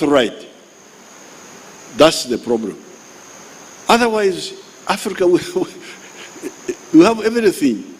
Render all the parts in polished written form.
Right. That's the problem. Otherwise, Africa will have everything.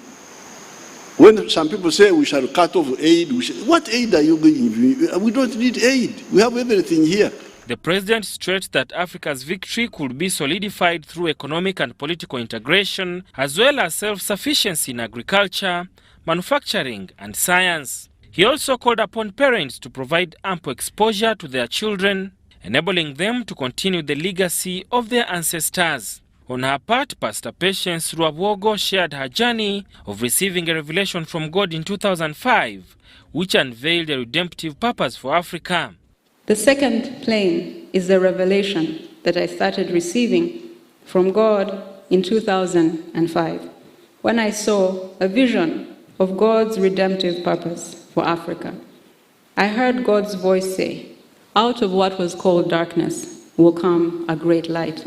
When some people say we shall cut off aid, what aid are you going? We don't need aid. We have everything here. The president stressed that Africa's victory could be solidified through economic and political integration, as well as self-sufficiency in agriculture, manufacturing, and science. He also called upon parents to provide ample exposure to their children, enabling them to continue the legacy of their ancestors. On her part, Pastor Patience Ruabwogo shared her journey of receiving a revelation from God in 2005, which unveiled a redemptive purpose for Africa. The second plane is the revelation that I started receiving from God in 2005, when I saw a vision of God's redemptive purpose for Africa. I heard God's voice say, out of what was called darkness will come a great light,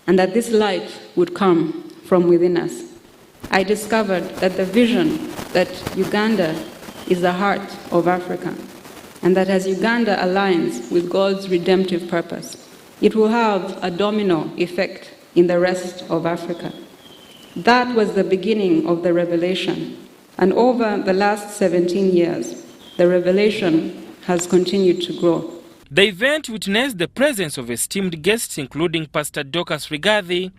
and that this light would come from within us. I discovered that the vision that Uganda is the heart of Africa, and that as Uganda aligns with God's redemptive purpose, it will have a domino effect in the rest of Africa. That was the beginning of the revelation, and over the last 17 years, the revelation has continued to grow. The event witnessed the presence of esteemed guests including Pastor Dorcas Rigathi,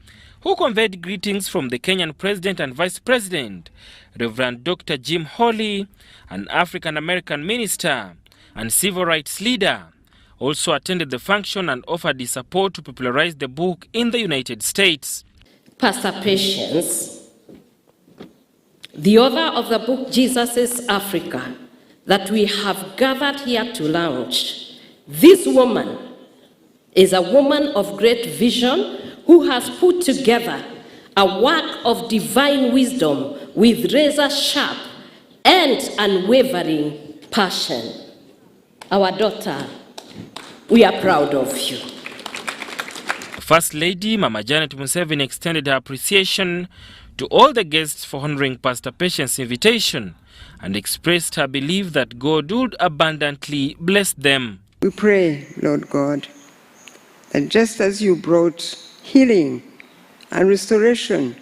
who conveyed greetings from the Kenyan President and Vice President, Reverend Dr. Jim Holley, an African-American minister and civil rights leader, also attended the function and offered his support to popularize the book in the United States. Pastor Patience, the author of the book Jesus is Africa, that we have gathered here to launch. This woman is a woman of great vision who has put together a work of divine wisdom with razor-sharp and unwavering passion. Our daughter, we are proud of you. First Lady Mama Janet Museveni extended her appreciation to all the guests for honoring Pastor Patience's invitation and expressed her belief that God would abundantly bless them. We pray, Lord God, that just as you brought healing and restoration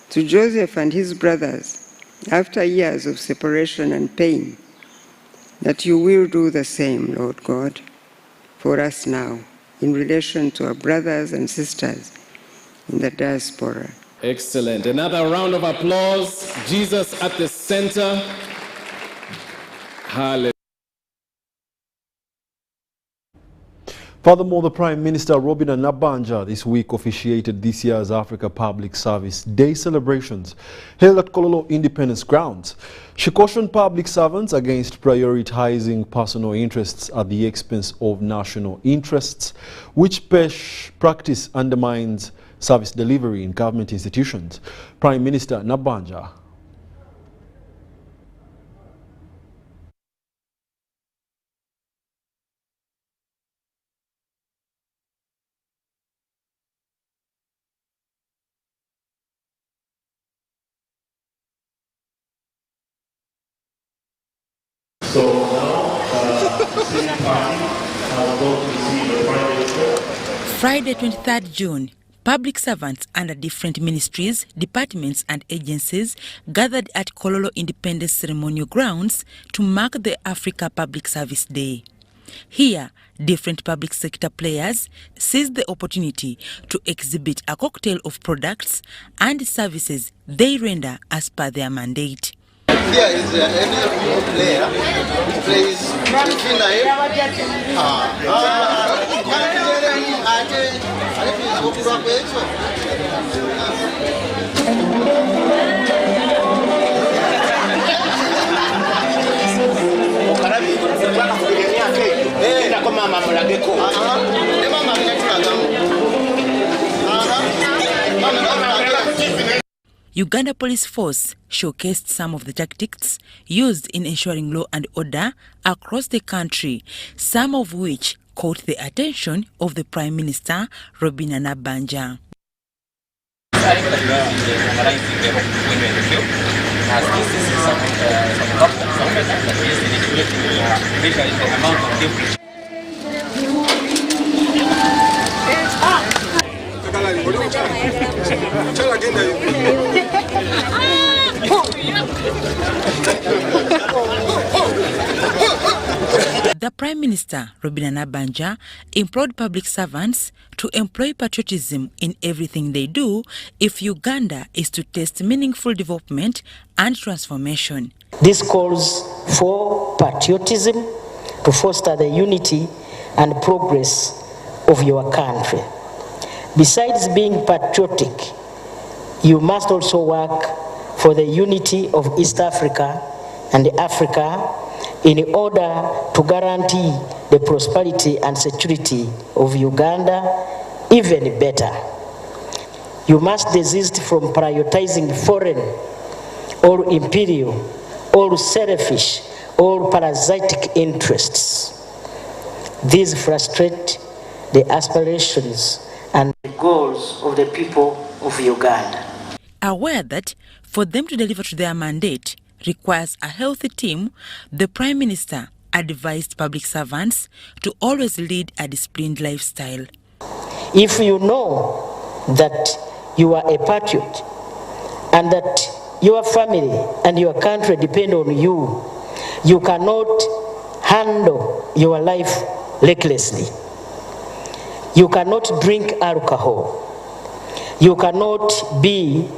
to Joseph and his brothers after years of separation and pain, that you will do the same, Lord God, for us now in relation to our brothers and sisters in the diaspora. Excellent. Another round of applause. Jesus at the center. Hallelujah. Furthermore, the Prime Minister Robina Nabanja this week officiated this year's Africa Public Service Day celebrations held at Kololo Independence Grounds. She cautioned public servants against prioritizing personal interests at the expense of national interests, which practice undermines service delivery in government institutions. Prime Minister Nabanja So now, I'll go to see the Prime Minister. Friday, 23rd June, public servants under different ministries, departments and agencies gathered at Kololo Independence Ceremonial Grounds to mark the Africa Public Service Day. Here, different public sector players seized the opportunity to exhibit a cocktail of products and services they render as per their mandate. There is any player who plays the Uganda Police Force showcased some of the tactics used in ensuring law and order across the country, some of which caught the attention of the Prime Minister, Robina Nabanja. Prime Minister Robina Nabanja implored public servants to employ patriotism in everything they do if Uganda is to taste meaningful development and transformation. This calls for patriotism to foster the unity and progress of your country. Besides being patriotic, you must also work for the unity of East Africa and Africa in order to guarantee the prosperity and security of Uganda even better. You must desist from prioritizing foreign or imperial or selfish or parasitic interests. These frustrate the aspirations and the goals of the people of Uganda. Aware that for them to deliver to their mandate requires a healthy team, the Prime Minister advised public servants to always lead a disciplined lifestyle. If you know that you are a patriot and that your family and your country depend on you, you cannot handle your life recklessly. You cannot drink alcohol. You cannot be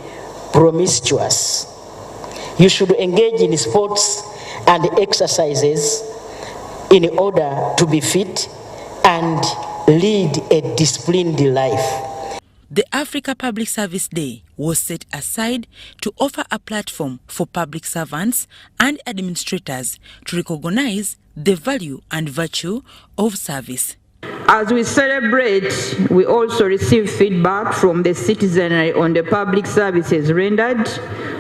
promiscuous. You should engage in sports and exercises in order to be fit and lead a disciplined life. The Africa Public Service Day was set aside to offer a platform for public servants and administrators to recognize the value and virtue of service. As we celebrate, we also receive feedback from the citizenry on the public services rendered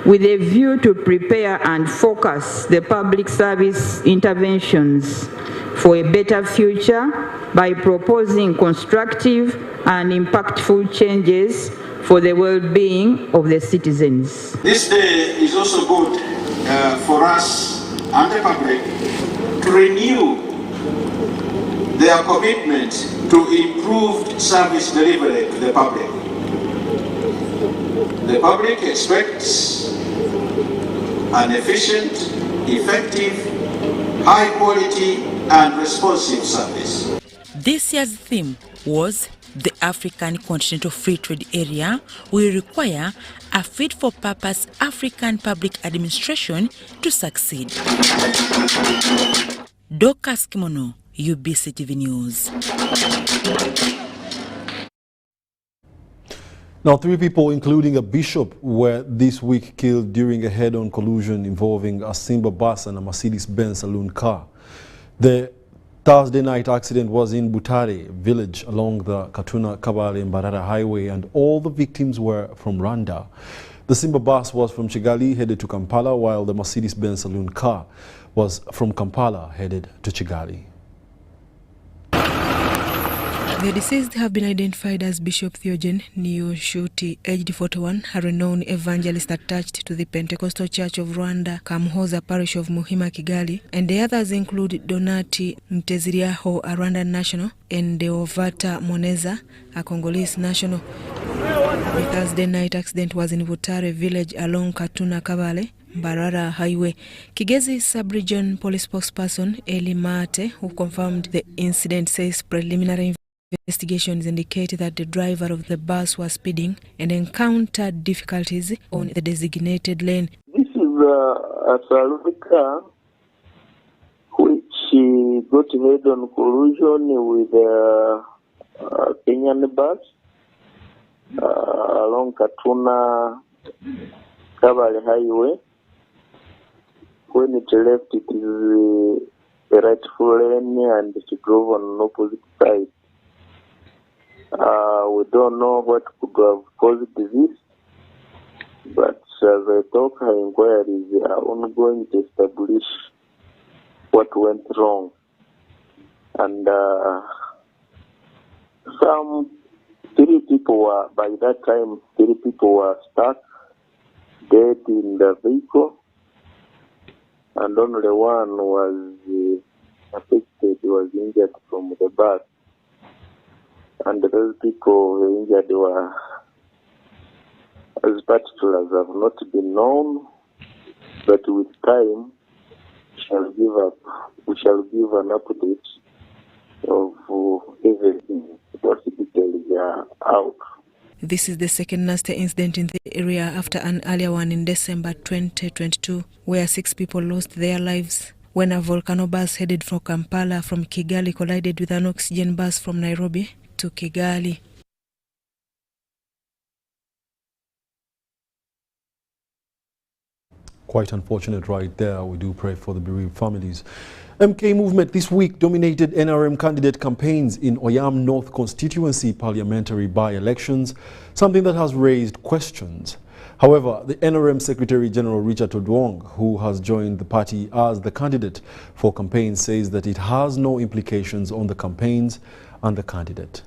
with a view to prepare and focus the public service interventions for a better future by proposing constructive and impactful changes for the well-being of the citizens. This day is also good for us and the public to renew their commitment to improved service delivery to the public. The public expects an efficient, effective, high quality and responsive service. This year's theme was the African Continental Free Trade Area will require a fit-for-purpose African public administration to succeed. Dorcas Kimono, UBC TV News. Now, 3 people, including a bishop, were this week killed during a head-on collision involving a Simba bus and a Mercedes-Benz saloon car. The Thursday night accident was in Butare village along the Katuna-Kabale-Mbarara highway, and all the victims were from Rwanda. The Simba bus was from Kigali headed to Kampala, while the Mercedes-Benz saloon car was from Kampala headed to Kigali. The deceased have been identified as Bishop Theogen Niyoshuti, aged 41, a renowned evangelist attached to the Pentecostal Church of Rwanda, Kamuhoza Parish of Muhima, Kigali, and the others include Donati Mteziriaho, a Rwandan national, and Deovata Moneza, a Congolese national. The Thursday night accident was in Butare village along Katuna-Kabale Mbarara Highway. Kigezi Sub-Region Police spokesperson Eli Mate, who confirmed the incident, says preliminary investigations indicate that the driver of the bus was speeding and encountered difficulties on the designated lane. This is a saloon car which got head-on collision with a Kenyan bus along Katuna Kabale Highway. When it left, it is a rightful lane and it drove on an opposite side. We don't know what could have caused this, but as I talk, inquiries are ongoing to establish what went wrong. And three people were stuck dead in the vehicle, and only one was affected, was injured from the bus. And those people injured were, as particulars have not been known, but with time we shall give an update are out. This is the second nasty incident in the area after an earlier one in December 2022, where 6 people lost their lives when a volcano bus headed for Kampala from Kigali collided with an oxygen bus from Nairobi to Kigali. Quite unfortunate right there. We do pray for the bereaved families. MK movement this week dominated NRM candidate campaigns in Oyam North constituency parliamentary by-elections, something that has raised questions. However, the NRM Secretary General Richard Odwong, who has joined the party as the candidate for campaigns, says that it has no implications on the campaigns and the candidate.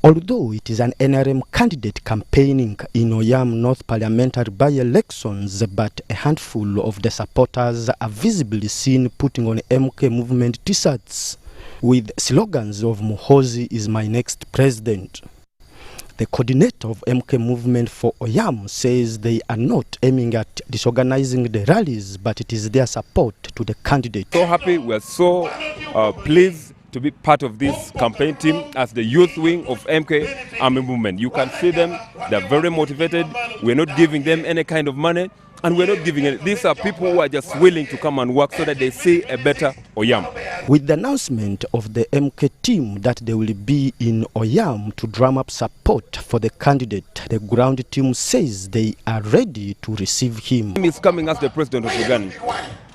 Although it is an NRM candidate campaigning in Oyam North parliamentary by-elections, but a handful of the supporters are visibly seen putting on MK movement t-shirts with slogans of Muhoozi is my next president. The coordinator of MK movement for Oyam says they are not aiming at disorganizing the rallies, but it is their support to the candidate. So happy, we are so pleased to be part of this campaign team as the youth wing of MK Army Movement. You can see them, they're very motivated. We're not giving them any kind of money, and we're not giving it. These are people who are just willing to come and work so that they see a better Oyam. With the announcement of the MK team that they will be in Oyam to drum up support for the candidate, the ground team says they are ready to receive him. He is coming as the president of Uganda.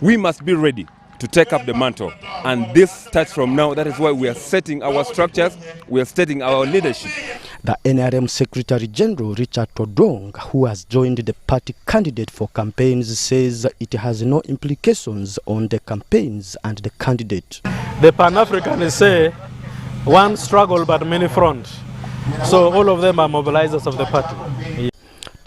We must be ready to take up the mantle, and this starts from now. That is why we are setting our structures, we are setting our leadership. The NRM Secretary General Richard Odwong, who has joined the party candidate for campaigns, says it has no implications on the campaigns and the candidate. The Pan-Africanists say one struggle but many fronts, so all of them are mobilizers of the party.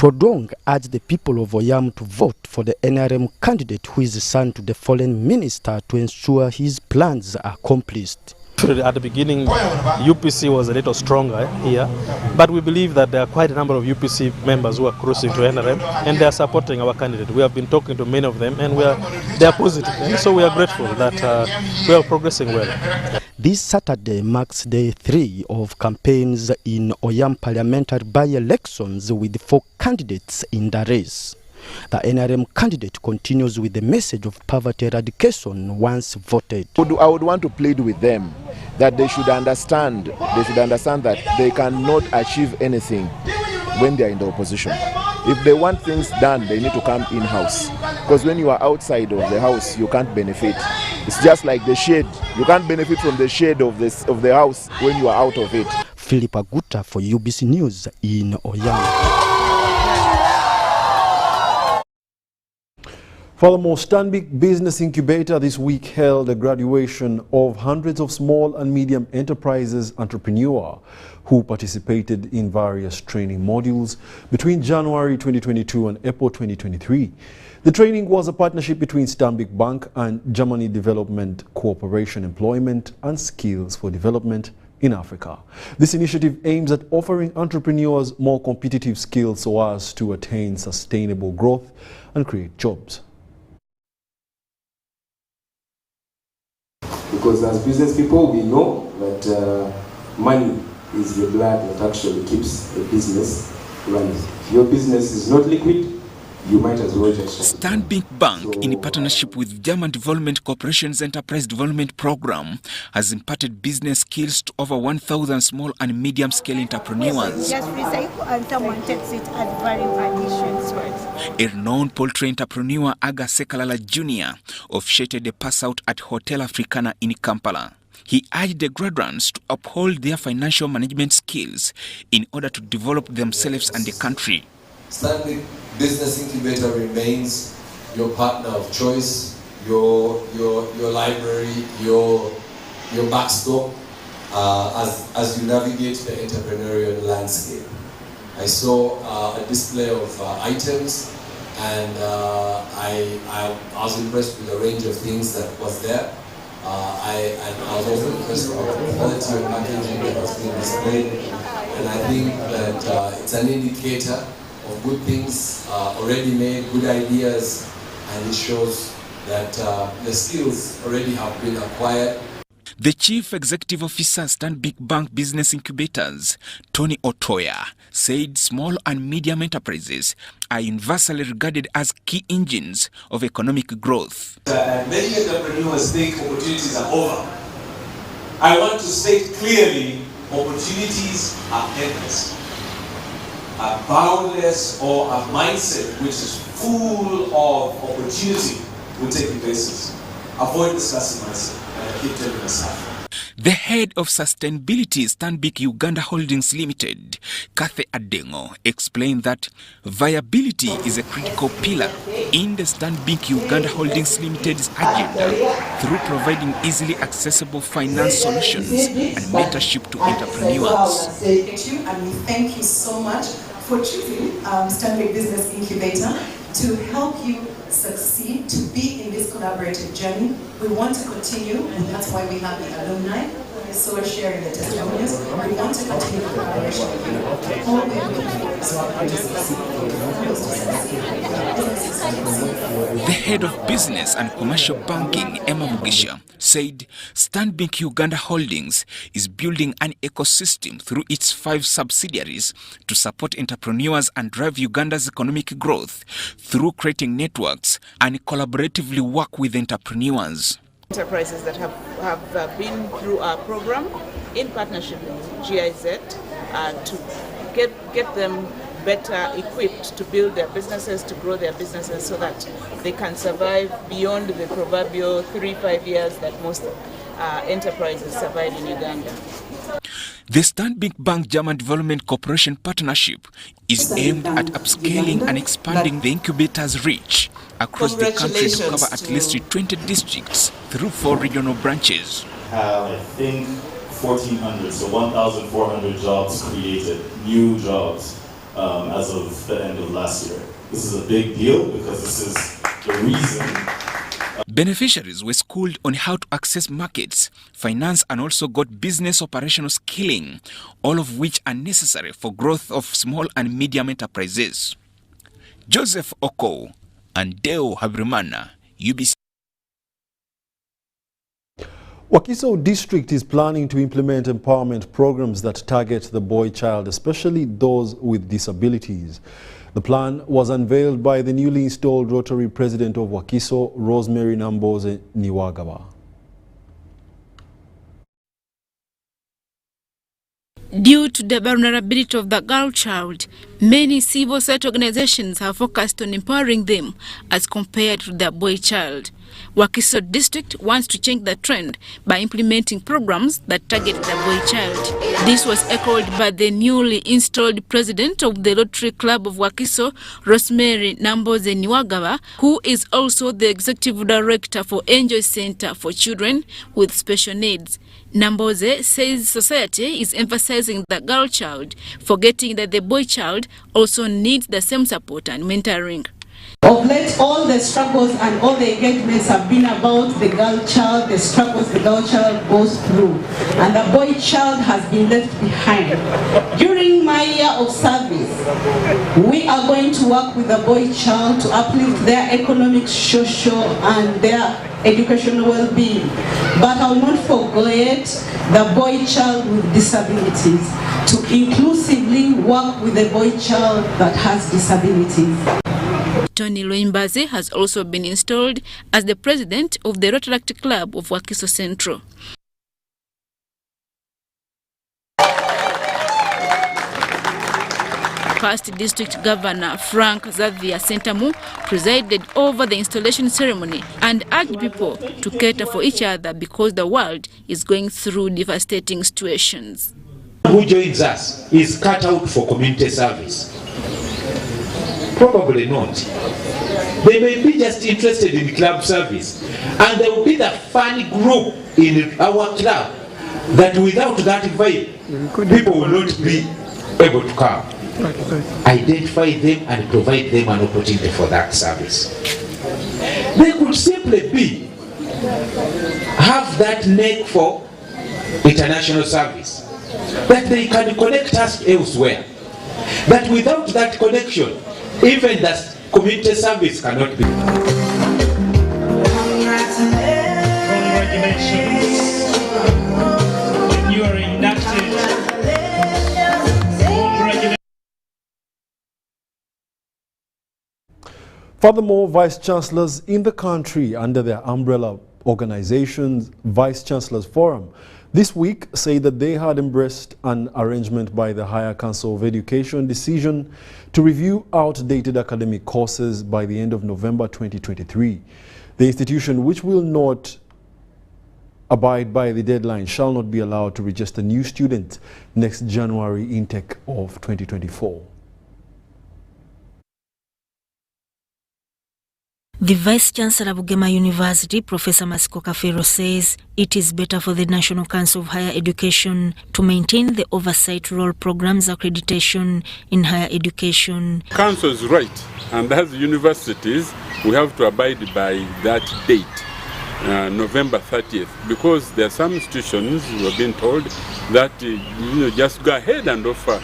Odwong urged the people of Oyam to vote for the NRM candidate who is son to the fallen minister to ensure his plans are accomplished. At the beginning, UPC was a little stronger here, but we believe that there are quite a number of UPC members who are crossing to NRM and they are supporting our candidate. We have been talking to many of them and they are positive, and so we are grateful that we are progressing well. This Saturday marks day 3 of campaigns in Oyam parliamentary by-elections with 4 candidates in the race. The NRM candidate continues with the message of poverty eradication once voted. I would want to plead with them that they should understand that they cannot achieve anything when they are in the opposition. If they want things done, they need to come in-house. Because when you are outside of the house, you can't benefit. It's just like the shade. You can't benefit from the shade of the house when you are out of it. Philip Aguta for UBC News in Oyam. Furthermore, Stanbic Business Incubator this week held a graduation of hundreds of small and medium enterprises entrepreneurs who participated in various training modules between January 2022 and April 2023. The training was a partnership between Stanbic Bank and Germany Development Cooperation Employment and Skills for Development in Africa. This initiative aims at offering entrepreneurs more competitive skills so as to attain sustainable growth and create jobs. Because as business people, we know that money is the blood that actually keeps a business running. If your business is not liquid, you might as well just... Stanbic Bank, in partnership with German Development Corporation's Enterprise Development Program, has imparted business skills to over 1,000 small and medium-scale entrepreneurs. Just recycle and someone takes it as value addition. A renowned poultry entrepreneur, Aga Sekalala Jr., officiated a pass-out at Hotel Africana in Kampala. He urged the graduates to uphold their financial management skills in order to develop themselves and the country. Stanbic Business Incubator remains your partner of choice, your library, your backstop as you navigate the entrepreneurial landscape. I saw a display of items, and I was impressed with the range of things that was there. I was also impressed with the quality of packaging that was being displayed, and I think that it's an indicator of good things already made, good ideas, and it shows that the skills already have been acquired. The Chief Executive Officer Stanbic Bank Business Incubators, Tony Otoya, said small and medium enterprises are universally regarded as key engines of economic growth. Many entrepreneurs think opportunities are over. I want to state clearly, opportunities are endless. A boundless or a mindset which is full of opportunity will take you places. Avoid discussing mindset. The head of Sustainability Stanbic Uganda Holdings Limited, Kathy Adengo, explained that viability is a critical pillar in the Stanbic Uganda Holdings Limited's agenda through providing easily accessible finance solutions and mentorship to entrepreneurs. And we thank you so much for choosing Stanbic Business Incubator to help you succeed, to be in this collaborative journey. We want to continue, and that's why we have the alumni. So sharing the testimonials. We want to continue the collaboration with you. All we're looking for is The head of business and commercial banking, Emma Mugisha, said Stanbic Uganda Holdings is building an ecosystem through its 5 subsidiaries to support entrepreneurs and drive Uganda's economic growth through creating networks and collaboratively work with entrepreneurs. Enterprises that have been through our program in partnership with GIZ to get them better equipped to build their businesses, to grow their businesses so that they can survive beyond the proverbial 3-5 years that most enterprises survive in Uganda. The Stanbic Bank German Development Corporation partnership is aimed at upscaling and expanding the incubator's reach across the country to cover at least 20 districts through 4 regional branches. I think 1,400, so 1,400 jobs created, new jobs, as of the end of last year. This is a big deal because this is the reason. Beneficiaries were schooled on how to access markets, finance, and also got business operational skilling, all of which are necessary for growth of small and medium enterprises. Joseph Oko and Deo Habrimana, UBC. Wakiso District is planning to implement empowerment programs that target the boy child, especially those with disabilities. The plan was unveiled by the newly installed Rotary President of Wakiso, Rosemary Namboze Niwagawa. Due to the vulnerability of the girl child, many civil society organizations have focused on empowering them as compared to the boy child. Wakiso District wants to change the trend by implementing programs that target the boy child. This was echoed by the newly installed president of the Rotary Club of Wakiso, Rosemary Namboze Niwagawa, who is also the executive director for Angel Center for Children with Special Needs. Namboze says society is emphasizing the girl child, forgetting that the boy child also needs the same support and mentoring. Of late, all the struggles and all the engagements have been about the girl child, the struggles the girl child goes through, and the boy child has been left behind. During my year of service, we are going to work with the boy child to uplift their economic, social, and their educational well-being. But I will not forget the boy child with disabilities, to inclusively work with the boy child that has disabilities. Tony Loimbaze has also been installed as the president of the Rotaract Club of Wakiso Central. Past District Governor Frank Xavier Sentamu presided over the installation ceremony and urged people to cater for each other because the world is going through devastating situations. Who joins us is cut out for community service. Probably not. They may be just interested in club service, and there will be the fun group in our club that without that vibe, people will not be able to come. Identify them and provide them an opportunity for that service. They could simply have that neck for international service, that they can connect us elsewhere. That without that connection, even the community service cannot be. Furthermore, vice-chancellors in the country under their umbrella organization's Vice-Chancellors Forum this week say that they had embraced an arrangement by the Higher Council of Education decision to review outdated academic courses by the end of November 2023. The institution, which will not abide by the deadline, shall not be allowed to register new students next January intake of 2024. The Vice-Chancellor of Bugema University, Professor Masiko Kafero, says it is better for the National Council of Higher Education to maintain the oversight role programs accreditation in higher education. Council is right, and as universities, we have to abide by that date, November 30th, because there are some institutions who have been told that just go ahead and offer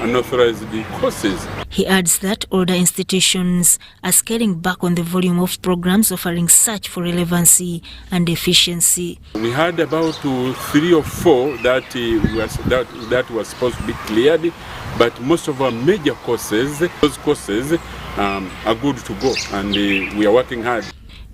unauthorized courses. He adds that older institutions are scaling back on the volume of programs offering search for relevancy and efficiency. We had about 3 or 4 that was supposed to be cleared, but most of our major courses, those courses are good to go, and we are working hard.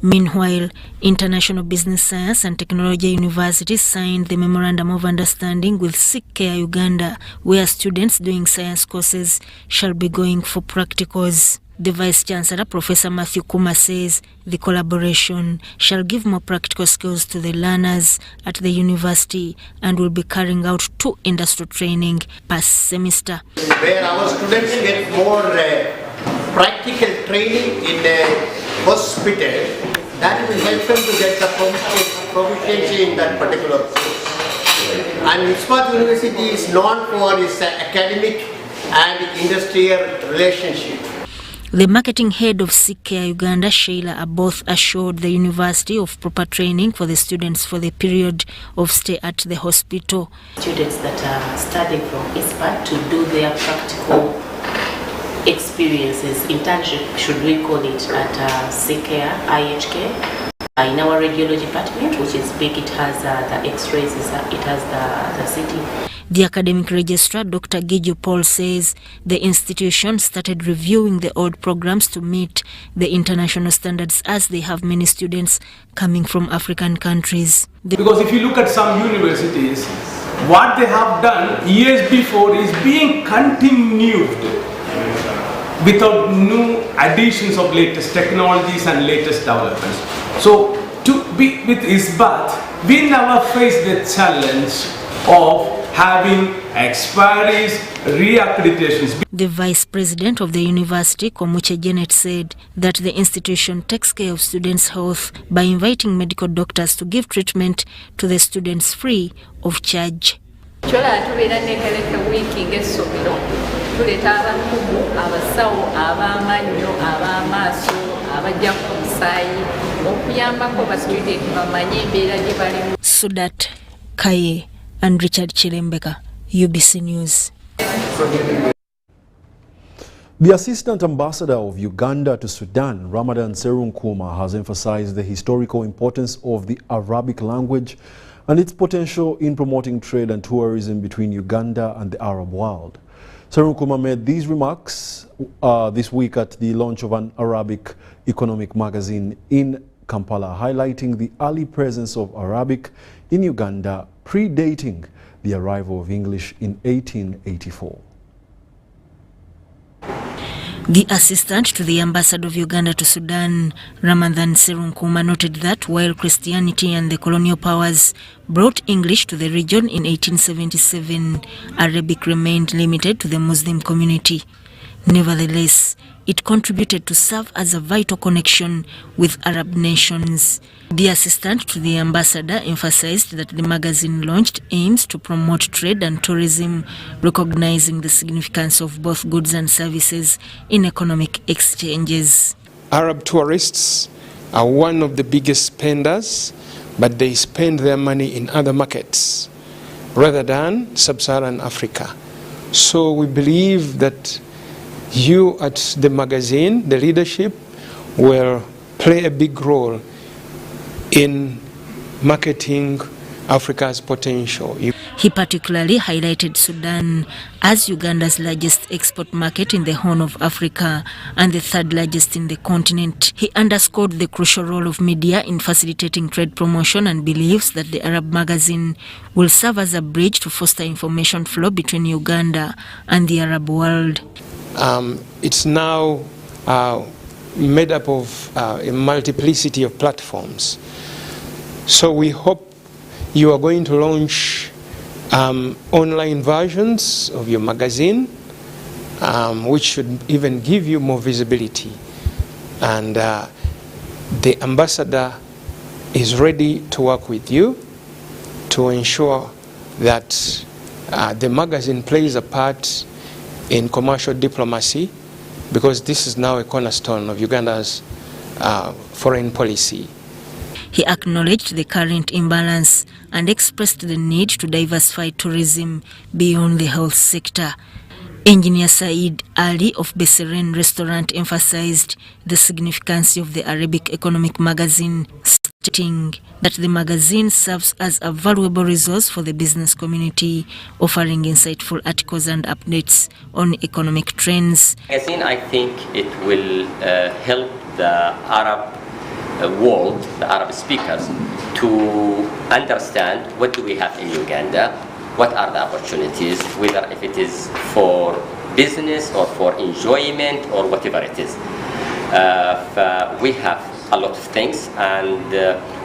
Meanwhile, International Business Science and Technology University signed the Memorandum of Understanding with Seek Care Uganda, where students doing science courses shall be going for practicals. The Vice-Chancellor, Professor Matthew Kuma, says the collaboration shall give more practical skills to the learners at the university and will be carrying out 2 industry training per semester. Where our students get more practical training in a hospital, that will help them to get the proficiency in that particular course. And Ispat University is known for its academic and industrial relationship. The marketing head of Seek Care Uganda, Sheila Aboth, assured the university of proper training for the students for the period of stay at the hospital. Students that are studying from Ispat to do their practical experiences, internship should we call it, at Seek Care, IHK. In our radiology department, which is big, it has the x-rays, it has the CT. The academic registrar, Dr. Gijo Paul, says the institution started reviewing the old programs to meet the international standards as they have many students coming from African countries. Because if you look at some universities, what they have done years before is being continued without new additions of latest technologies and latest developments. So to be with ISBAT, we never face the challenge of having expiries, reaccreditations. The Vice President of the university, Komuche Janet, said that the institution takes care of students' health by inviting medical doctors to give treatment to the students free of charge. Sudat Kaye and Richard Chilembeka, UBC News. The Assistant Ambassador of Uganda to Sudan, Ramadan Serunkuma, has emphasized the historical importance of the Arabic language and its potential in promoting trade and tourism between Uganda and the Arab world. Serunkuma made these remarks this week at the launch of an Arabic economic magazine in Kampala, highlighting the early presence of Arabic in Uganda predating the arrival of English in 1884. The assistant to the ambassador of Uganda to Sudan, Ramadan Serunkuma, noted that while Christianity and the colonial powers brought English to the region in 1877, Arabic remained limited to the Muslim community. Nevertheless, it contributed to serve as a vital connection with Arab nations. The assistant to the ambassador emphasized that the magazine launched aims to promote trade and tourism, recognizing the significance of both goods and services in economic exchanges. Arab tourists are one of the biggest spenders, but they spend their money in other markets rather than sub-Saharan Africa. So we believe that you at the magazine, the leadership, will play a big role in marketing Africa's potential. He particularly highlighted Sudan as Uganda's largest export market in the Horn of Africa and the third largest in the continent. He underscored the crucial role of media in facilitating trade promotion and believes that the Arab magazine will serve as a bridge to foster information flow between Uganda and the Arab world. It's now made up of a multiplicity of platforms. So we hope you are going to launch online versions of your magazine, which should even give you more visibility. And the ambassador is ready to work with you to ensure that the magazine plays a part in commercial diplomacy, because this is now a cornerstone of Uganda's foreign policy. He acknowledged the current imbalance and expressed the need to diversify tourism beyond the health sector. Engineer Said Ali of Beseren Restaurant emphasized the significance of the Arabic Economic Magazine, stating that the magazine serves as a valuable resource for the business community, offering insightful articles and updates on economic trends. Magazine, I think it will help the Arab world, the Arab speakers, to understand what do we have in Uganda, what are the opportunities, whether if it is for business or for enjoyment or whatever it is. We have a lot of things, and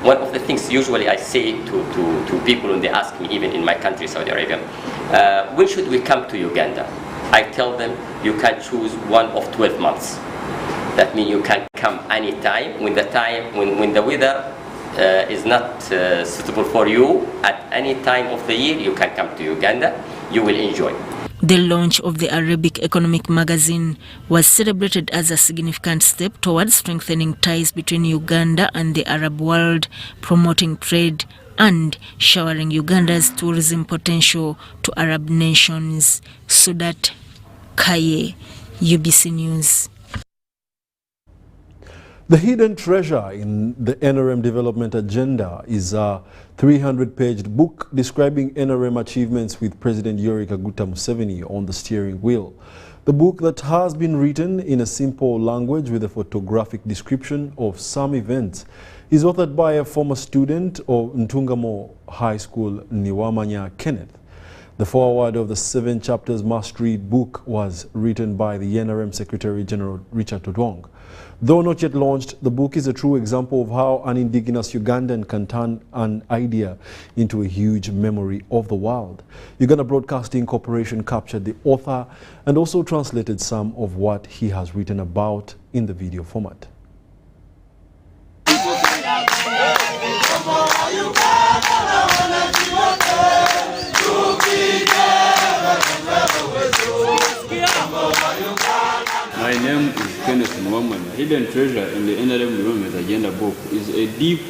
one of the things usually I say to people when they ask me, even in my country, Saudi Arabia, when should we come to Uganda? I tell them you can choose one of 12 months. That means you can come anytime when the weather is not suitable for you. At any time of the year, you can come to Uganda. You will enjoy. The launch of the Arabic Economic Magazine was celebrated as a significant step towards strengthening ties between Uganda and the Arab world, promoting trade and showering Uganda's tourism potential to Arab nations. Sudat Kaye, UBC News. The hidden treasure in the NRM development agenda is a 300-page book describing NRM achievements with President Yoweri Kaguta Museveni on the steering wheel. The book, that has been written in a simple language with a photographic description of some events, is authored by a former student of Ntungamo High School, Niwamanya Kenneth. The foreword of the 7 chapters must-read book was written by the NRM Secretary General Richard Odwong. Though not yet launched, the book is a true example of how an indigenous Ugandan can turn an idea into a huge memory of the world. Uganda Broadcasting Corporation captured the author and also translated some of what he has written about in the video format. My name is Kenneth Nwamanya. Hidden Treasure in the NRM Development Agenda book is a deep,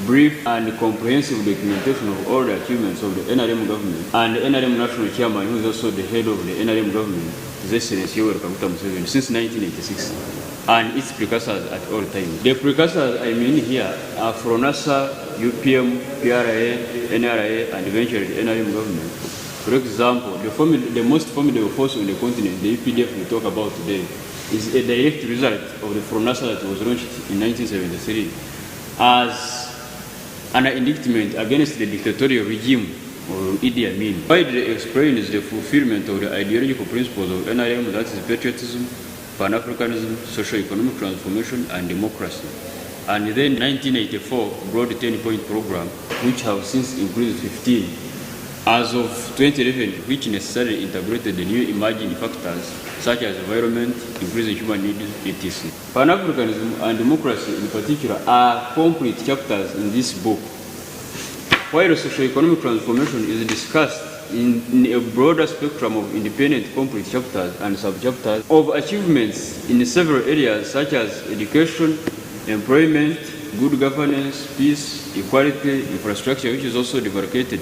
brief and comprehensive documentation of all the achievements of the NRM government and the NRM National Chairman, who is also the head of the NRM government, His Excellency Yoweri Kaguta Museveni, since 1986, and its precursors at all times. The precursors I mean here are FRONASA, UPM, PRA, NRA, and eventually the NRM government. For example, the most formidable force on the continent, the EPDF we talk about today, is a direct result of the FRONASA that was launched in 1973 as an indictment against the dictatorial regime of Idi Amin. Widely explained is the fulfillment of the ideological principles of NRM, that is patriotism, Pan-Africanism, socio-economic transformation, and democracy. And then 1984 brought the 10-point program, which have since increased 15. As of 2011, which necessarily integrated the new emerging factors such as environment, increasing human needs, etc. Pan-Africanism and democracy in particular are complete chapters in this book. While socio-economic transformation is discussed in a broader spectrum of independent complete chapters and sub-chapters of achievements in several areas such as education, employment, good governance, peace, equality, infrastructure, which is also demarcated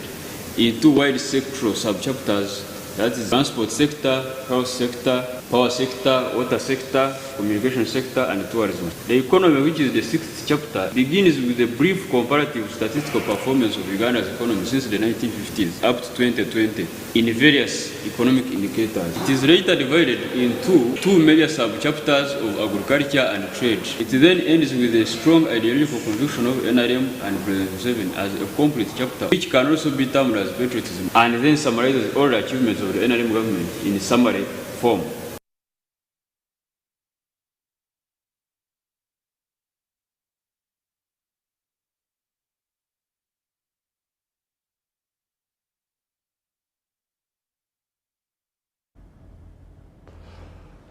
into wide sectoral sub-chapters, that is transport sector, health sector, power sector, water sector, communication sector, and tourism. The economy, which is the 6th chapter, begins with a brief comparative statistical performance of Uganda's economy since the 1950s up to 2020 in various economic indicators. It is later divided into two major sub-chapters of agriculture and trade. It then ends with a strong ideological conviction of NRM and President Museveni as a complete chapter, which can also be termed as patriotism, and then summarizes all the achievements of the NRM government in summary form.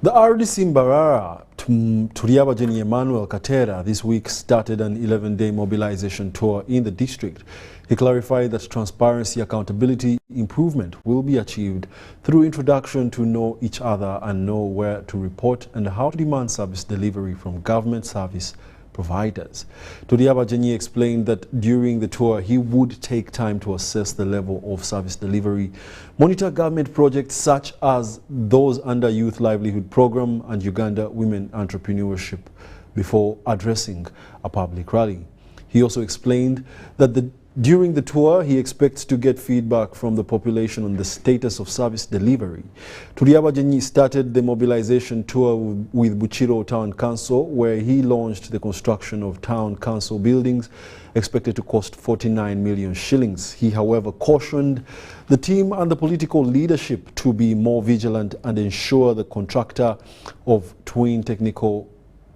The RDC Mbarara Turiabajeni Emmanuel Katera this week started an 11-day mobilization tour in the district. He clarified that transparency, accountability, improvement will be achieved through introduction to know each other and know where to report and how to demand service delivery from government service providers. Turiabajeni explained that during the tour he would take time to assess the level of service delivery, monitor government projects such as those under Youth Livelihood Program and Uganda Women Entrepreneurship before addressing a public rally. He also explained that during the tour, he expects to get feedback from the population on the status of service delivery. Turiabajeni started the mobilization tour with Buchiro Town Council, where he launched the construction of town council buildings expected to cost 49 million shillings. He, however, cautioned the team and the political leadership to be more vigilant and ensure the contractor of Twin Technical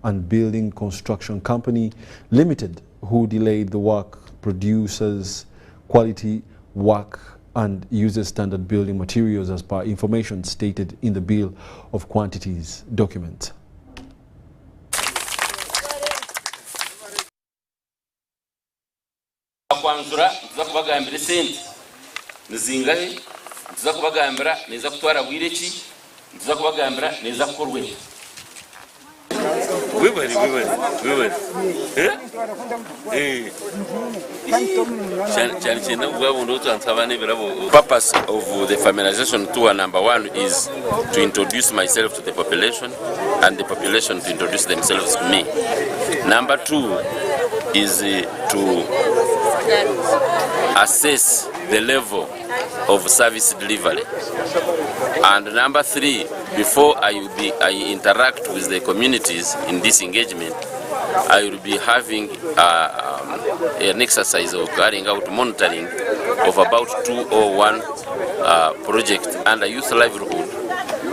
and Building Construction Company Limited, who delayed the work, produces quality work and uses standard building materials as per information stated in the Bill of Quantities document. Kwanzura tuzakubagambira sente nizingahe tuzakubagambira neza kutwara bwireki tuzakubagambira neza kukorwe wibari purpose of the familiarization tour number 1 is to introduce myself to the population and the population to introduce themselves to me. Number 2 is to assess the level of service delivery. And number 3, before I interact with the communities in this engagement, I will be having an exercise of carrying out monitoring of about 201 projects under youth livelihood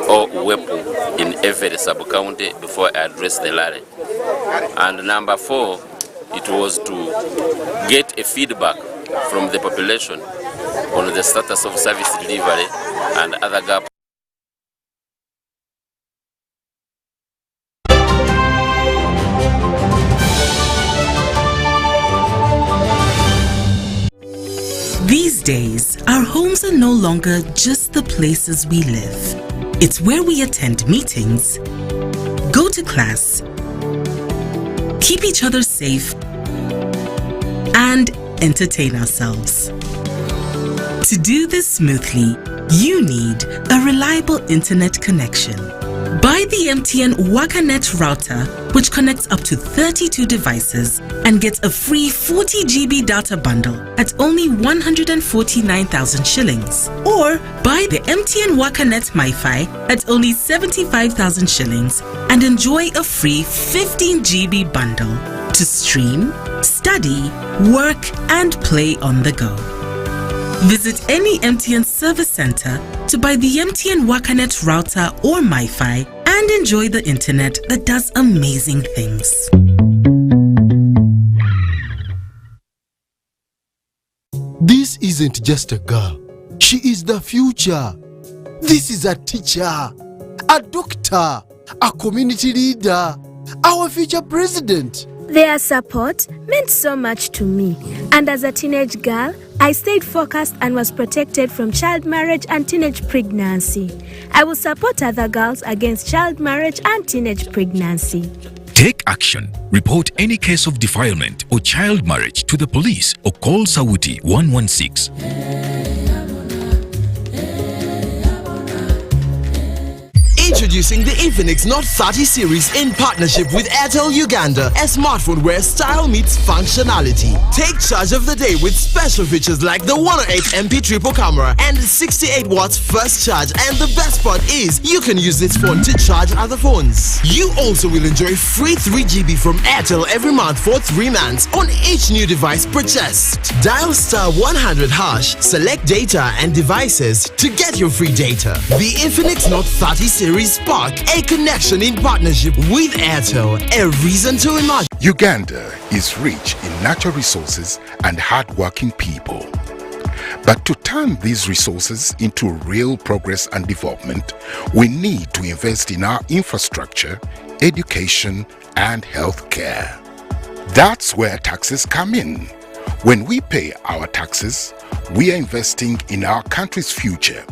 or WEPO in every sub-county before I address the rally. And number 4, it was to get a feedback from the population on the status of service delivery and other gaps. These days, our homes are no longer just the places we live. It's where we attend meetings, go to class, keep each other safe, and entertain ourselves. To do this smoothly, you need a reliable internet connection. Buy the MTN WakaNet router, which connects up to 32 devices and gets a free 40 GB data bundle at only 149,000 shillings. Or buy the MTN WakaNet MiFi at only 75,000 shillings and enjoy a free 15 GB bundle to stream, study, work, and play on the go. Visit any MTN service center to buy the MTN WakaNet router or MiFi and enjoy the internet that does amazing things. This isn't just a girl. She is the future. This is a teacher, a doctor, a community leader, our future president. Their support meant so much to me, and as a teenage girl, I stayed focused and was protected from child marriage and teenage pregnancy. I will support other girls against child marriage and teenage pregnancy. Take action. Report any case of defilement or child marriage to the police or call Sawuti 116. Introducing the Infinix Note 30 series in partnership with Airtel Uganda, a smartphone where style meets functionality. Take charge of the day with special features like the 108MP triple camera and 68 watts first charge, and the best part is you can use this phone to charge other phones. You also will enjoy free 3GB from Airtel every month for 3 months on each new device purchased. Dial *100#, select data and devices to get your free data. The Infinix Note 30 series Spark, a connection in partnership with Airtel, a reason to imagine. Uganda is rich in natural resources and hard-working people. But to turn these resources into real progress and development, we need to invest in our infrastructure, education, and healthcare. That's where taxes come in. When we pay our taxes, we are investing in our country's future.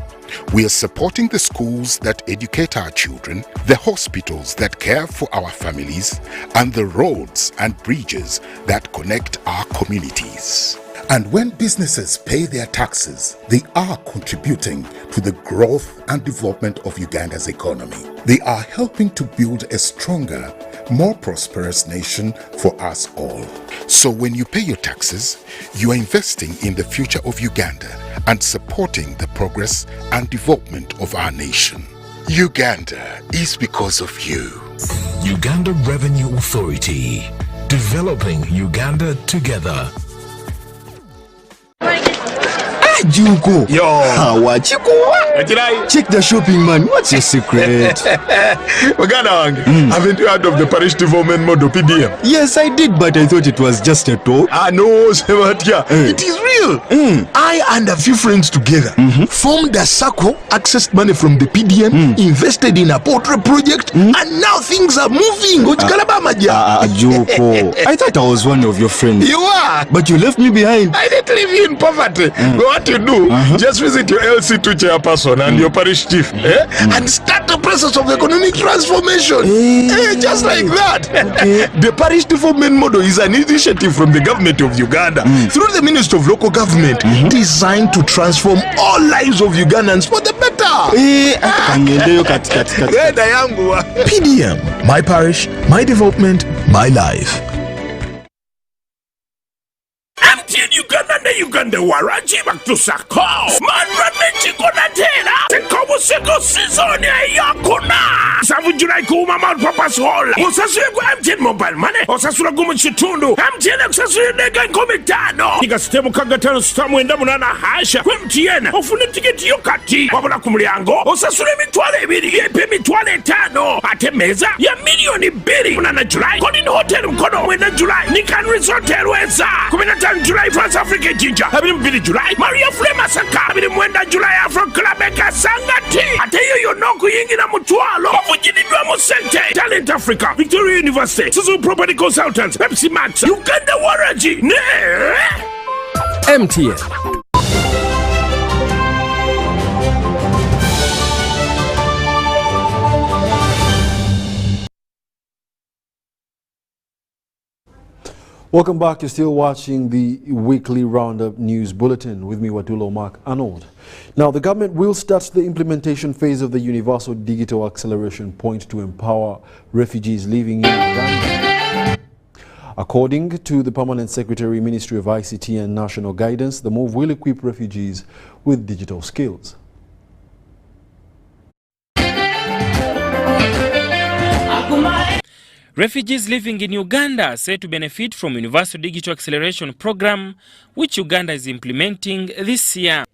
We are supporting the schools that educate our children, the hospitals that care for our families, and the roads and bridges that connect our communities. And when businesses pay their taxes, they are contributing to the growth and development of Uganda's economy. They are helping to build a stronger, more prosperous nation for us all. So when you pay your taxes, you are investing in the future of Uganda and supporting the progress and development of our nation. Uganda is because of you. Uganda Revenue Authority, developing Uganda together. Junko. Yo. What you go? Check the shopping, man. What's your secret? Haven't you heard of the parish development model, PDM? Yes, I did, but I thought it was just a talk. No, it is real. I and a few friends together formed a circle, accessed money from the PDM, invested in a portrait project, and now things are moving. Junko. I thought I was one of your friends. You are. But you left me behind. I didn't leave you in poverty. What you do, just visit your LC2 chairperson and your parish chief and start the process of economic transformation. Just like that. The parish development model is an initiative from the government of Uganda through the Ministry of Local Government designed to transform all lives of Ugandans for the better. PDM, my parish, my development, my life. Uganda ne Uganda waraji bakusako manrane chikona tena tekobo seko season yakuna savu July kuma mal papas hall usasule ku MTN mobile money usasule ku chitundu MTN usasule nega komitano iga stemu kagatano stamu enda munana hasha ku MTN ofune ticket yokati wabula ku mulyango usasule mitwale 2 yepe mitwale 5 atemeza ya milioni 2 munana July koni hotel mkono mwenda July nikan resort elweza 15 July France Africa Jinja Abiri July Maria Flema Saka Abiri Mwenda July Afro Club Eka Sangati Ateyo Yonoku Yingi na Mutualo Wafujini Dwamo Sente Talent Africa Victoria University Suzu Property Consultants Pepsi Max Uganda Waraji Ne MTN. Welcome back. You're still watching the weekly roundup news bulletin with me, Wadulo Arnold. Now, the government will start the implementation phase of the Universal Digital Acceleration Point to empower refugees living in Uganda. According to the Permanent Secretary, Ministry of ICT and National Guidance, the move will equip refugees with digital skills. Refugees living in Uganda are said to benefit from Universal Digital Acceleration Program, which Uganda is implementing this year.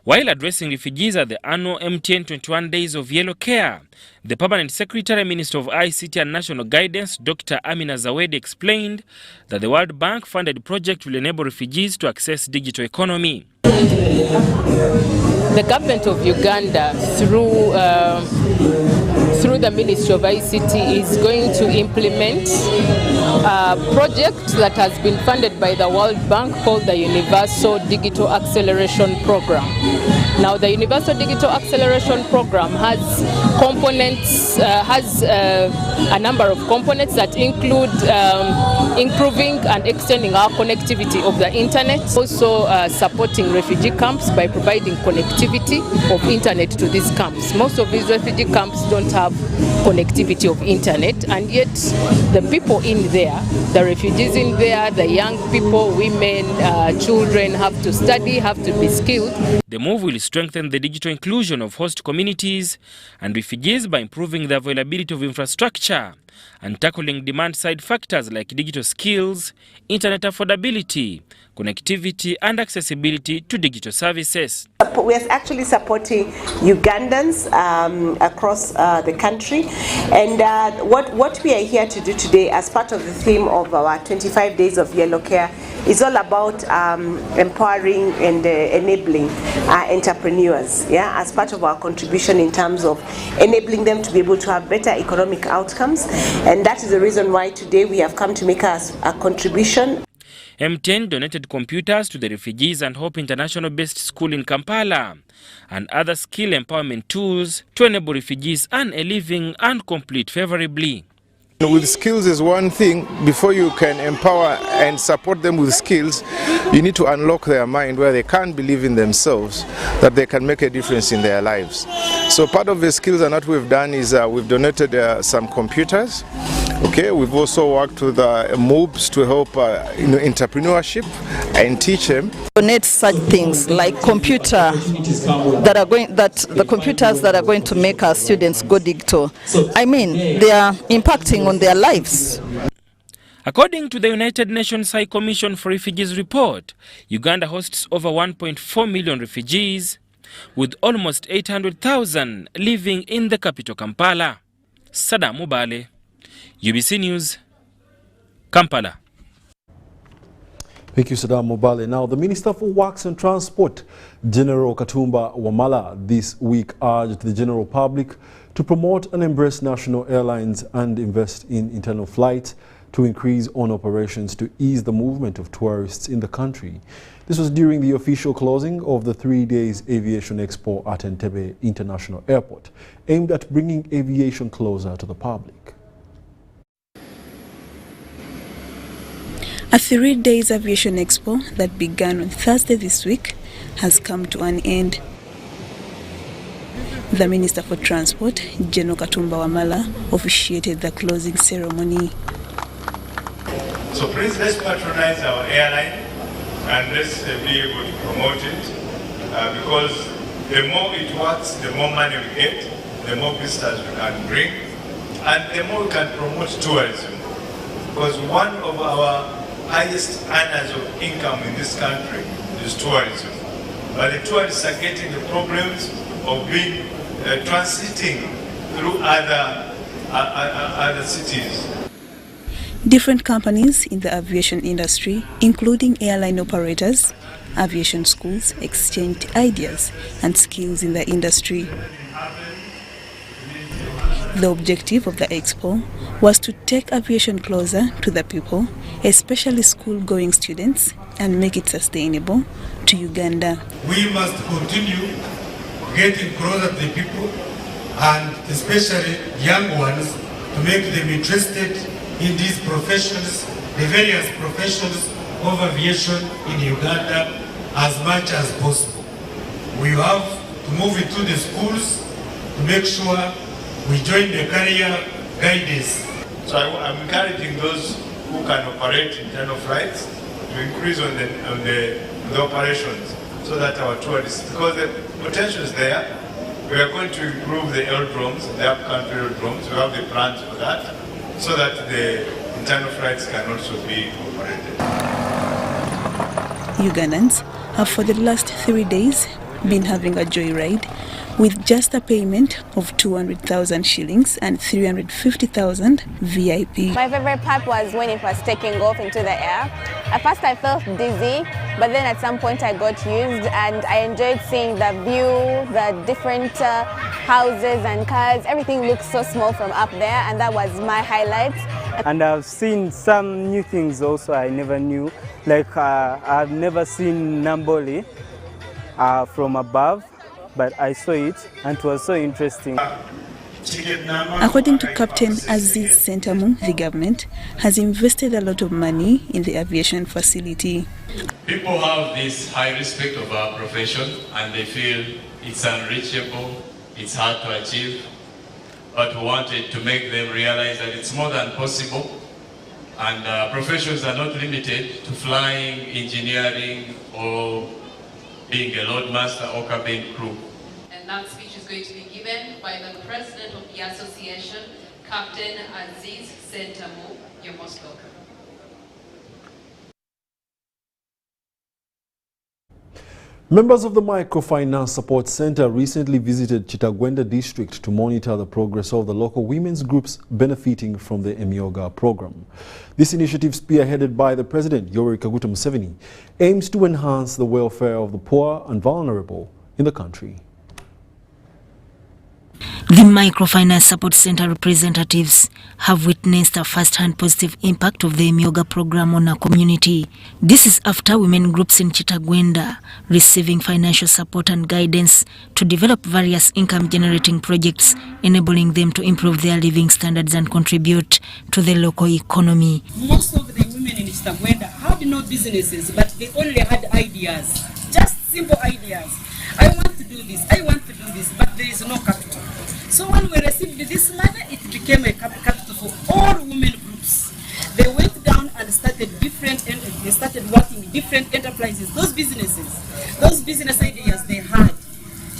While addressing refugees at the annual MTN 21 Days of Yellow Care, the Permanent Secretary, Minister of ICT and National Guidance, Dr. Amina Zawedi, explained that the World Bank-funded project will enable refugees to access digital economy. The government of Uganda, through the Ministry of ICT, is going to implement a project that has been funded by the World Bank called the Universal Digital Acceleration Program. Now, the Universal Digital Acceleration Program has components, has a number of components that include improving and extending our connectivity of the internet, also supporting refugee camps by providing connectivity of internet to these camps. Most of these refugee camps don't have connectivity of internet, and yet the people in there, the refugees in there, the young people, women, children have to study, have to be skilled. The move will strengthen the digital inclusion of host communities and refugees by improving the availability of infrastructure and tackling demand-side factors like digital skills, internet affordability, connectivity and accessibility to digital services. We are actually supporting Ugandans across the country, and what we are here to do today as part of the theme of our 25 days of Yellow Care is all about empowering and enabling entrepreneurs, as part of our contribution in terms of enabling them to be able to have better economic outcomes. And that is the reason why today we have come to make a contribution. MTN donated computers to the Refugees and Hope International-based school in Kampala and other skill empowerment tools to enable refugees earn a living and complete favorably. With skills is one thing. Before you can empower and support them with skills, you need to unlock their mind where they can't believe in themselves, that they can make a difference in their lives. So part of the skills and what we've done is we've donated some computers. Okay, we've also worked with MOOCs to help entrepreneurship and teach them. Donate such things like the computers that are going to make our students go digital. I mean, they are impacting on their lives. According to the United Nations High Commission for Refugees report, Uganda hosts over 1.4 million refugees, with almost 800,000 living in the capital Kampala. Sadam Mubale, UBC News, Kampala. Thank you, Saddam Mubale. Now, the Minister for Works and Transport, General Katumba Wamala, this week urged the general public to promote and embrace national airlines and invest in internal flights to increase on operations to ease the movement of tourists in the country. This was during the official closing of the 3 days Aviation Expo at Entebbe International Airport, aimed at bringing aviation closer to the public. A 3 days Aviation Expo that began on Thursday this week has come to an end. The Minister for Transport, General Katumba Wamala, officiated the closing ceremony. So please, let's patronize our airline and let's be able to promote it because the more it works, the more money we get, the more visitors we can bring, and the more we can promote tourism. Because one of our highest earners of income in this country is tourism. But the tourists are getting the problems of being transiting through other cities. Different companies in the aviation industry, including airline operators, aviation schools, exchanged ideas and skills in the industry. The objective of the expo was to take aviation closer to the people, especially school-going students, and make it sustainable to Uganda. We must continue getting closer to the people, and especially young ones, to make them interested in these professions, the various professions of aviation in Uganda as much as possible. We have to move into the schools to make sure we join the career guidance. So I'm encouraging those who can operate internal flights to increase on the operations so that our tourists, because the potential is there, we are going to improve the aerodromes, the upcountry aerodromes. We have the plans for that, so that the internal flights can also be operated. Ugandans have for the last 3 days been having a joyride with just a payment of 200,000 shillings and 350,000 VIP. My favorite part was when it was taking off into the air. At first I felt dizzy, but then at some point I got used and I enjoyed seeing the view, the different houses and cars. Everything looked so small from up there, and that was my highlight. And I've seen some new things also I never knew. Like I've never seen Namboli from above, but I saw it and it was so interesting. According to Captain Aziz Sentamu, the government has invested a lot of money in the aviation facility. People have this high respect of our profession and they feel it's unreachable, it's hard to achieve, but we wanted to make them realize that it's more than possible, and professions are not limited to flying, engineering, or being a loadmaster or cabin crew. And that speech is going to be given by the president of the association, Captain Aziz Sentamu. You're most welcome. Members of the Microfinance Support Center recently visited Chitagwenda district to monitor the progress of the local women's groups benefiting from the Emyoga program. This initiative, spearheaded by the President Yoweri Kaguta Museveni, aims to enhance the welfare of the poor and vulnerable in the country. The Microfinance Support Center representatives have witnessed a first-hand positive impact of the Emyoga program on our community. This is after women groups in Chitagwenda receiving financial support and guidance to develop various income-generating projects, enabling them to improve their living standards and contribute to the local economy. Most of the women in Chitagwenda had no businesses, but they only had ideas, just simple ideas. I want to do this, I want to do this, but there is no capital. So when we received this money, it became a capital for all women groups. They went down and started working in different enterprises. Those business ideas they had,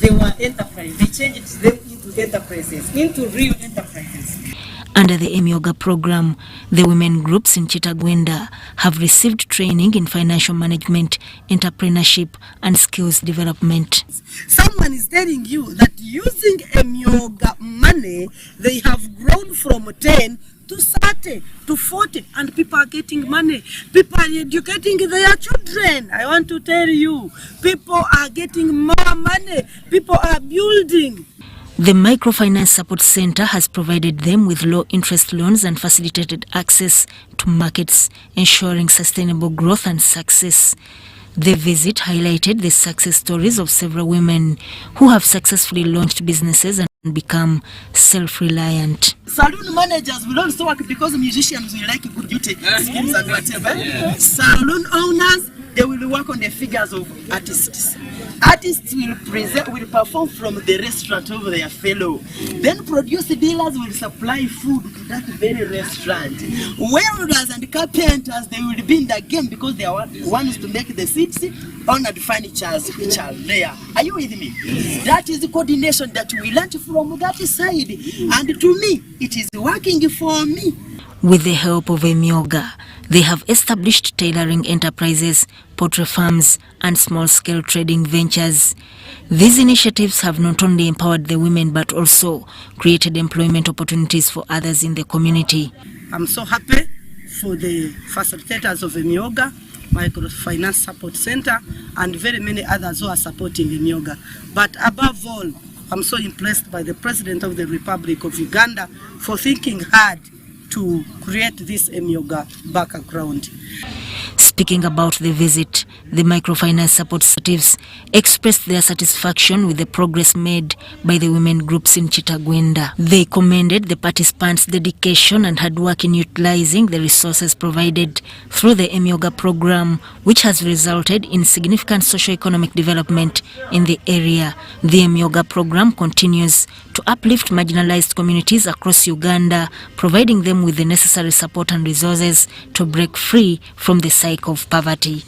they were enterprises. They changed them into enterprises, into real enterprises. Under the Emyoga program, the women groups in Chitagwenda have received training in financial management, entrepreneurship, and skills development. Someone is telling you that using Emyoga money, they have grown from 10 to 30 to 40, and people are getting money. People are educating their children. I want to tell you, people are getting more money. People are building. The Microfinance Support Center has provided them with low-interest loans and facilitated access to markets, ensuring sustainable growth and success. The visit highlighted the success stories of several women who have successfully launched businesses and become self-reliant. Saloon managers will also work because musicians will like good beauty schemes and whatever. Saloon owners, they will work on the figures of artists. Artists will perform from the restaurant of their fellow. Then produce dealers will supply food to that very restaurant. Welders and carpenters, they will be in the game because they are ones to make the seats, honored furnitures which are there. Are you with me? That is the coordination that we learned from that side. And to me, it is working for me. With the help of Emyoga, they have established tailoring enterprises, poultry farms, and small-scale trading ventures. These initiatives have not only empowered the women but also created employment opportunities for others in the community. I'm so happy for the facilitators of Emyoga, Microfinance Support Center, and very many others who are supporting Emyoga. But above all, I'm so impressed by the President of the Republic of Uganda for thinking hard to create this Emyoga background. Speaking about the visit, the microfinance support representatives expressed their satisfaction with the progress made by the women groups in Chitagwenda. They commended the participants' dedication and hard work in utilizing the resources provided through the Emyoga program, which has resulted in significant socio-economic development in the area. The Emyoga program continues to uplift marginalized communities across Uganda, providing them with the necessary support and resources to break free from the cycle of poverty.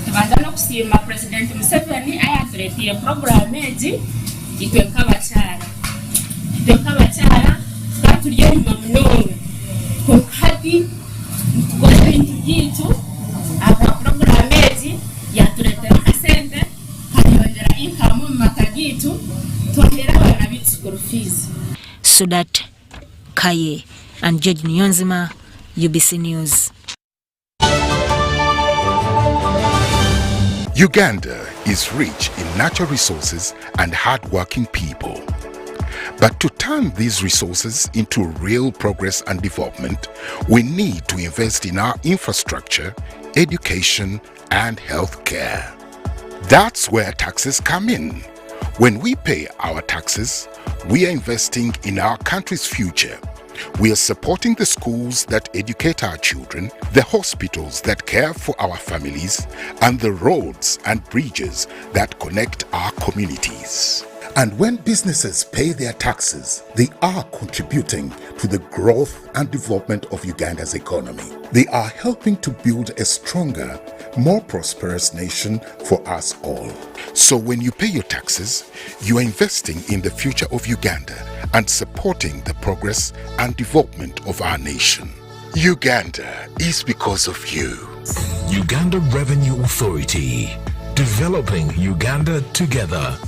tubanza no kusiima President Museveni ayatuleetire program egi itwe nk'abakyala twatuli enyuma munonga kati tukola ebintu byitu aba program egi yatuleetera akasente kayongera income mu maka gitu twongera abana bitu school fees. Sudat Kaye and George Nyonzima, UBC News. Uganda is rich in natural resources and hard-working people. But to turn these resources into real progress and development, we need to invest in our infrastructure, education, and healthcare. That's where taxes come in. When we pay our taxes, we are investing in our country's future. We are supporting the schools that educate our children, the hospitals that care for our families, and the roads and bridges that connect our communities. And when businesses pay their taxes, they are contributing to the growth and development of Uganda's economy. They are helping to build a stronger, more prosperous nation for us all. So when you pay your taxes, you are investing in the future of Uganda and supporting the progress and development of our nation. Uganda is because of you. Uganda Revenue Authority, developing Uganda together.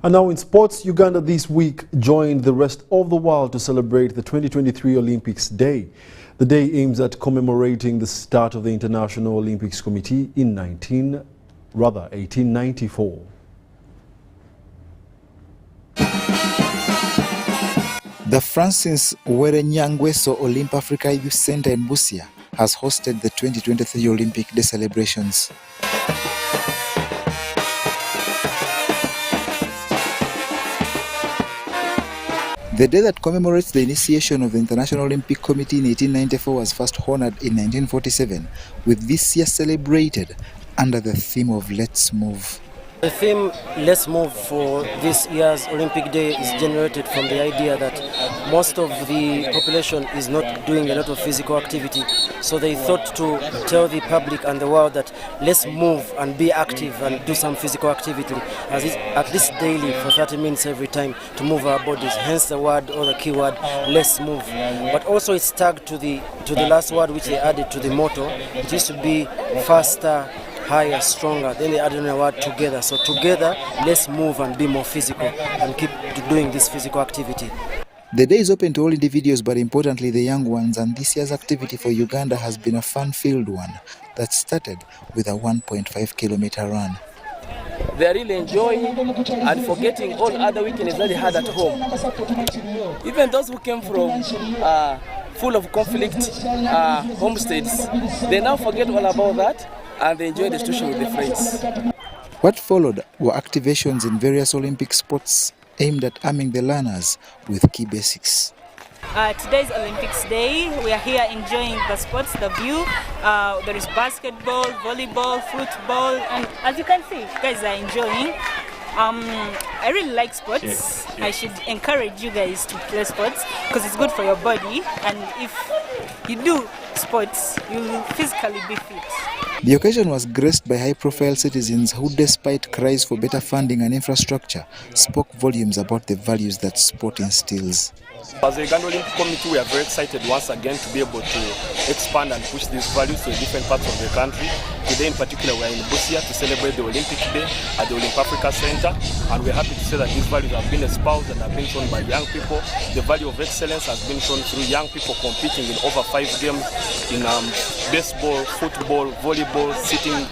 And now in sports, Uganda this week joined the rest of the world to celebrate the 2023 Olympics Day. The day aims at commemorating the start of the International Olympics Committee in 1894. The Francis Werenyangweso Olymp Africa Youth Center in Busia has hosted the 2023 Olympic Day celebrations. The day that commemorates the initiation of the International Olympic Committee in 1894 was first honored in 1947, with this year celebrated under the theme of Let's Move. The theme Let's Move for this year's Olympic Day is generated from the idea that most of the population is not doing a lot of physical activity. So they thought to tell the public and the world that let's move and be active and do some physical activity, at least daily for 30 minutes every time to move our bodies. Hence the word or the key word, let's move. But also it's tagged to the last word which they added to the motto. It used to be faster, higher, stronger. Then they added a word together. So together, let's move and be more physical and keep doing this physical activity. The day is open to all individuals, but importantly the young ones, and this year's activity for Uganda has been a fun-filled one that started with a 1.5-kilometer run. They are really enjoying and forgetting all other weekends that they had at home. Even those who came from full of conflict homesteads, they now forget all about that and they enjoy the situation with their friends. What followed were activations in various Olympic sports aimed at arming the learners with key basics. Today's Olympics Day. We are here enjoying the sports, the view. There is basketball, volleyball, football, and as you can see, guys are enjoying. I really like sports. I should encourage you guys to play sports because it's good for your body, and if you do sports, you will physically be fit. The occasion was graced by high-profile citizens who, despite cries for better funding and infrastructure, spoke volumes about the values that sport instills. As a Uganda Olympic Committee, we are very excited once again to be able to expand and push these values to different parts of the country. Today in particular, we are in Busia to celebrate the Olympic Day at the Olymp Africa Center, and we're happy to say that these values have been espoused and have been shown by young people. The value of excellence has been shown through young people competing in over 5 games in baseball, football, volleyball, sitting,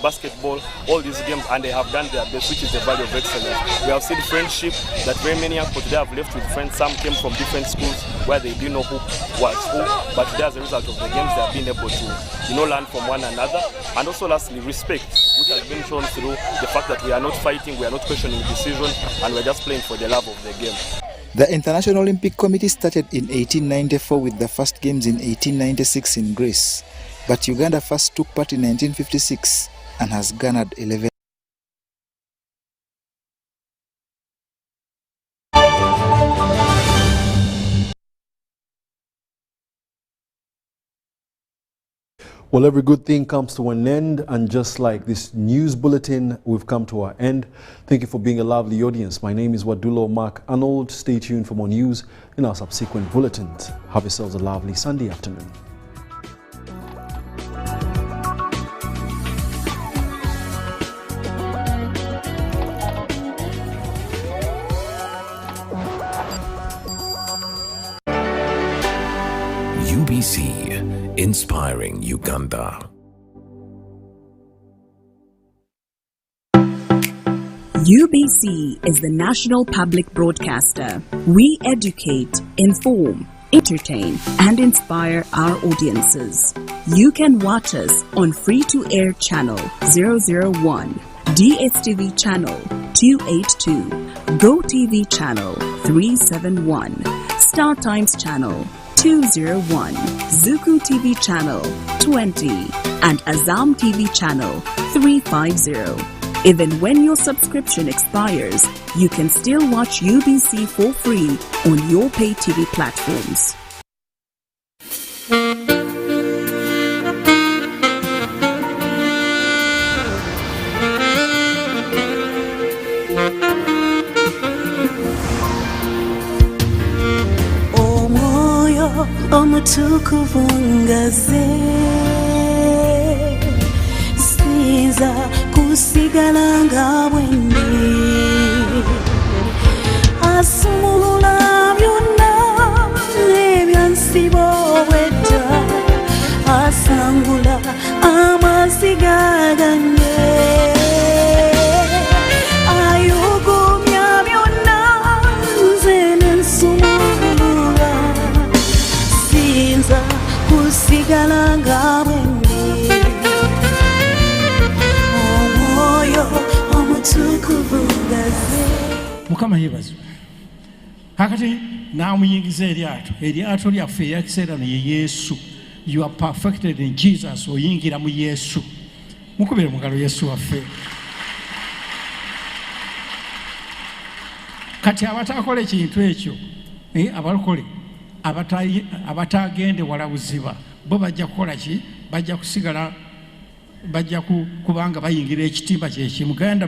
basketball, all these games, and they have done their best, which is the value of excellence. We have seen friendship that very many young people today have left with friends. Some came from different schools where they didn't know who was who, but today as a result of the games they have been able to learn from one another. And also lastly, respect, which has been shown through the fact that we are not fighting, we are not questioning decisions, and we're just playing for the love of the game. The International Olympic Committee started in 1894 with the first games in 1896 in Greece, but Uganda first took part in 1956 and has garnered 11. Well, every good thing comes to an end, and just like this news bulletin, we've come to our end. Thank you for being a lovely audience. My name is Wadulo Mark Arnold. Stay tuned for more news in our subsequent bulletins. Have yourselves a lovely Sunday afternoon. UBC, inspiring Uganda. UBC is the national public broadcaster. We educate, inform, entertain, and inspire our audiences. You can watch us on free-to-air channel 001, DSTV channel 282, GoTV channel 371, Star Times channel 201, Zuku TV channel 20, and Azam TV channel 350. Even when your subscription expires, you can still watch UBC for free on your pay TV platforms. Omoyo omutukuvu ngaze sinza kusigala nga bwendi asumulula byonna ebyansiba obwedda asangula amasiga gange ayugumya byonna nze nensumulula sinza kusigala nga bwendi Mukama yebazo kakati namuyingiza eryato lyaffe eyakiseera naye Yesu. You are perfected in Jesus. Oyingira mu Yesu. Mukubire mugalo Yesu waffe. Kati abatakola ekintu ekyo abalokole abatagende wala buziba bo bajja kukola ki? Bajja kusigala bajja kubanga bayingira ekitimba kye kimugenda